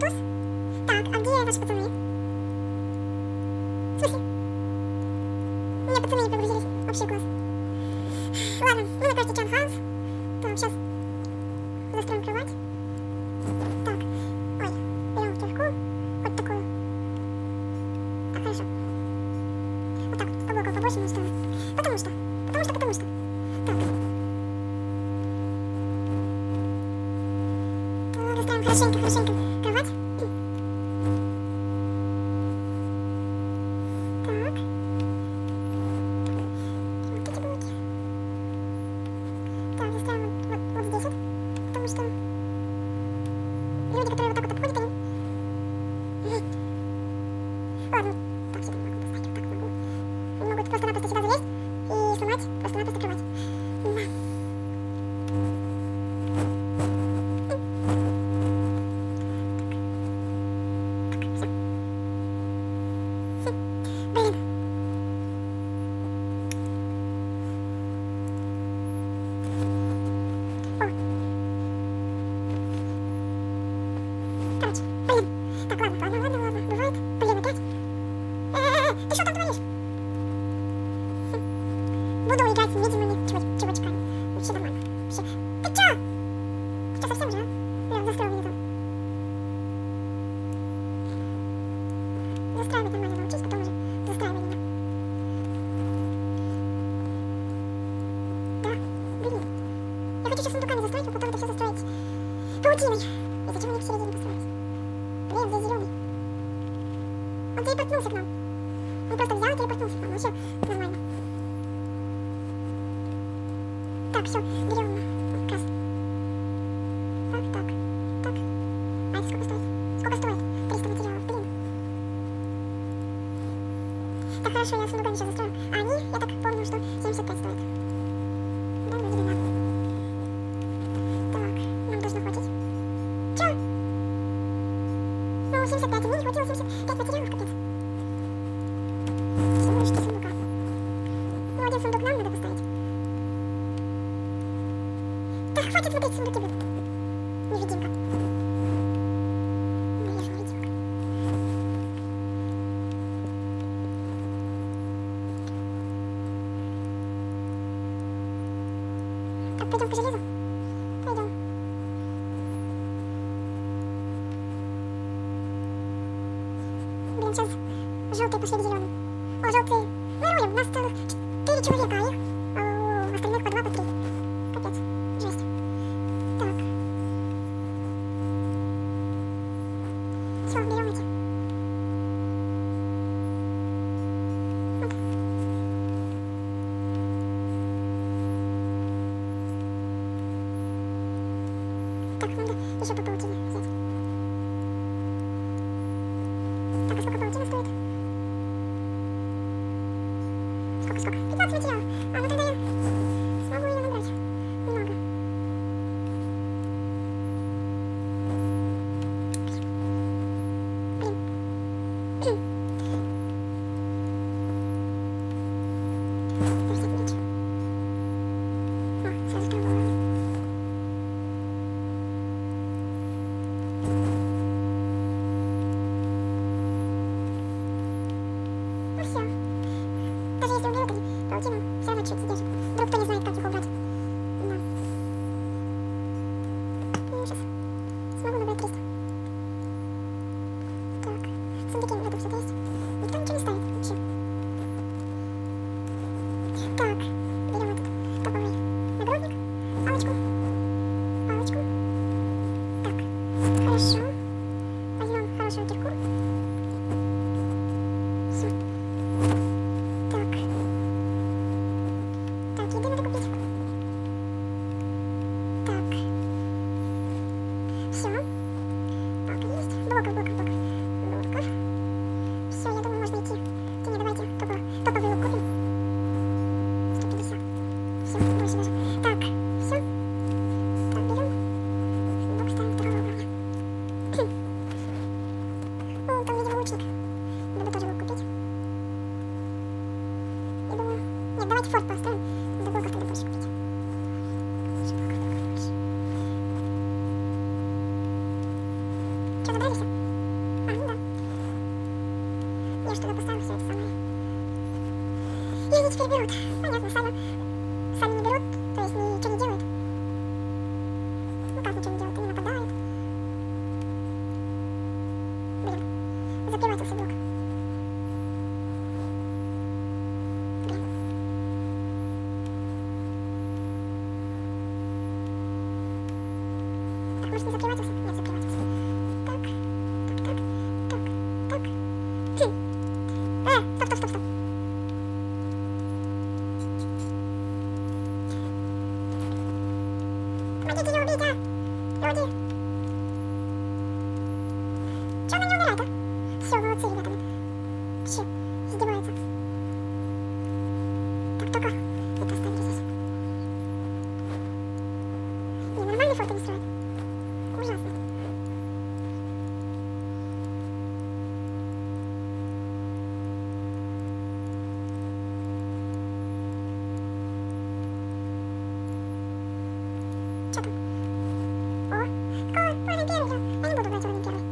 Bluetooth. Так, а где ваши пацаны? В смысле? У меня пацаны не прогрузились. Вообще класс. Ладно, ну на карте Чан Хаус. Так, сейчас застроим кровать. Так, ой, берем кирку. Вот такую. Так, хорошо. Вот так, по блоку побольше, ну что? Потому что. Так. Так, застроим хорошенько кровать. Так. Вот эти блоки. Так, застроим вот здесь вот. Потому что люди, которые вот так вот обходят, они... Ладно, так сюда не могу поставить, вот так могу. Они могут просто-напросто сюда залезть и сломать просто-напросто кровать. Да. Так, все. Блин. О. Короче, блин. Так, ладно, бывает. Блин, опять. Ты что там творишь? Буду играть с невидимыми чувачками. Вообще нормально. Вообще. Ты чё? Что, совсем же, а? Прям застроил меня там. Застраивать нормально научись, потом уже застраивай меня. Да, блин. Я хочу сейчас сундуками застроить, а потом это все застроить паутиной. Из-за чего мне в середине построить? Блин, здесь зеленый. Он телепортнулся к нам. Он просто взял и телепортнулся к нам. Вообще нормально. Так, все, берем как раз. Так. А это сколько стоит? Сколько стоит? 300 материалов, блин. Так, хорошо, я сундуками сейчас застрою. А они, я так помню, что 75 стоит. Да, вроде бы надо. Так, нам должно хватить. Чё? Ну, 75, мне не хватило 75 материалов, капец. Всего лишь 3 сундука. Ну, один сундук нам надо поставить. Так, хватит смотреть, сундуки будут. Невидимка. Ну, я же невидимка. Так, пойдем по железу. Пойдем. Блин, сейчас желтые пошли к зеленым. О, желтые. Воруем, нас целых 4 человека, а их у остальных по 2, по 3. Капец, жесть. Так. Все, берем эти. Вот. Так, надо еще по паутине взять. Так, а сколько паутина стоит? Сколько? 15 материалов. А, ну тогда я смогу ее набрать. Немного. Блин. Подожди, меч. О, сразу там было. Ну все. Даже если уберу паутину, все равно чуть задержит. Вдруг кто не знает, как их убрать. что, забрали все? А, ну да. Я что-то поставил все это самое. И они теперь берут. Понятно, сами не берут, то есть ничего не делают. Ну как ничего не делают, они нападают. Блин, заприватился блок. Блин. Так, может не заприватился? Нет, заприватился. Так, так, так, так, так. Стоп, стоп, стоп, стоп. Помогите, не убить, а! Люди! Чё она не умирает, а? Всё, молодцы, ребята. Вообще, издеваются. Так, только это оставили здесь. Не, нормальный форт они строят. Ужасно. Что там? О, Олимп первый. Я не буду брать Олимп первый.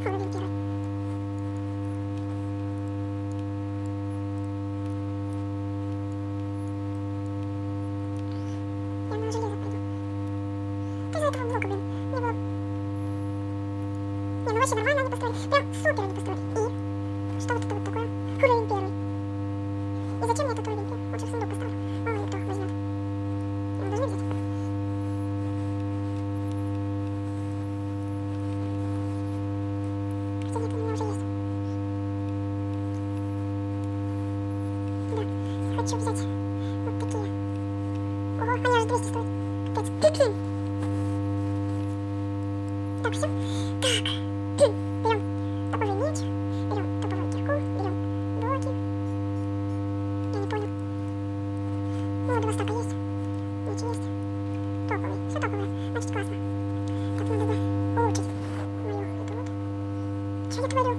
Олимп первый. Я на железо пойду. Ты за этого блока, блин. Не было. Не, ну вообще нормально они построили. Прям супер они построили. И? Что вот это вот такое? Уровень первый. И зачем мне этот уровень первый? Лучше в сундук поставлю. Мало ли кто возьмет. Мы должны взять. Хотя нет, у меня уже есть. Да, хочу взять вот такие. Ого, они аж 200 стоят. Капец. Так, все. Так, берем топовый меч, берем топовую кирку, берем блоки. Я не понял. Ну, 2 стака есть. Меч есть. Топовый. Все топовое. Значит, классно. Так, надо бы улучшить мою эту вот. Что я творю?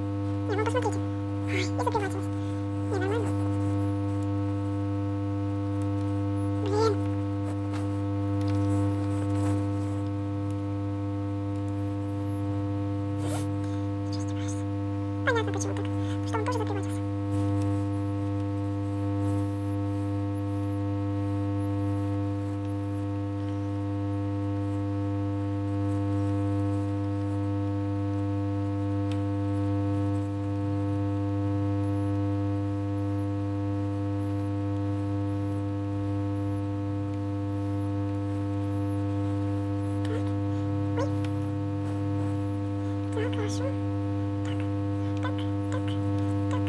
Не, ну посмотрите. Ой, и заприватилась. Не, нормально. Блин. Ты что издеваешься? Понятно, почему так. Потому что он тоже заприватился. Так, хорошо. Так, так, так, так.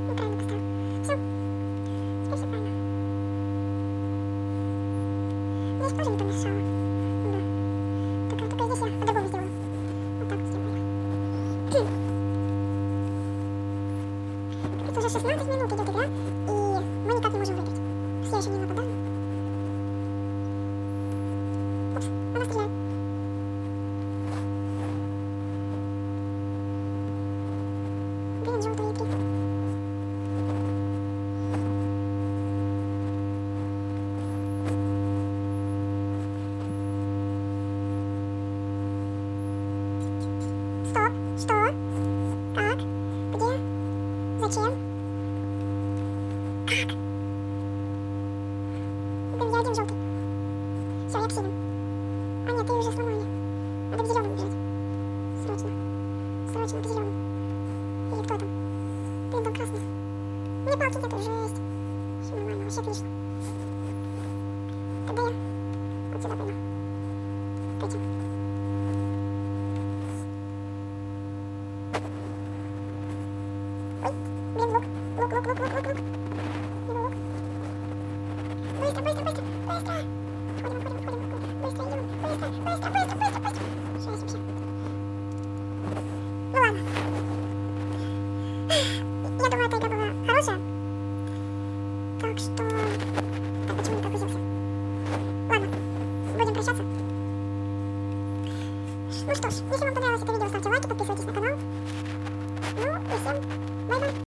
Неправильно поставил. Все. Теперь все правильно. Здесь тоже не помешало. Да. Только здесь я по-другому сделаю. Вот так сделаю. Тут уже 16 минут идет игра, и мы никак не можем выиграть. Все еще не нападаем. Упс, она стреляет. Блин, желтые 3. Стоп, что? Как? Где? Зачем? Как? Блин, я один желтый. Все, я псидом. А нет, ты уже сломали. Надо к зеленому бежать. Срочно. Срочно к зеленому. Или кто там? Блин, там красный. Мне палки нету, жесть. Все нормально, вообще отлично. Тогда я вот сюда пойду. Пойдем. Ой, блин, лук. Лук. Его лук. Быстро. Ходим. Быстро идем. Быстро. Жесть вообще. Ну ладно. Я думаю, эта игра была хорошая. Так что... Так, почему я прогрузился? Ладно, будем прощаться. Ну что ж, если вам понравилось это видео, ставьте лайки, подписывайтесь на канал. Ну и всем бай-бай.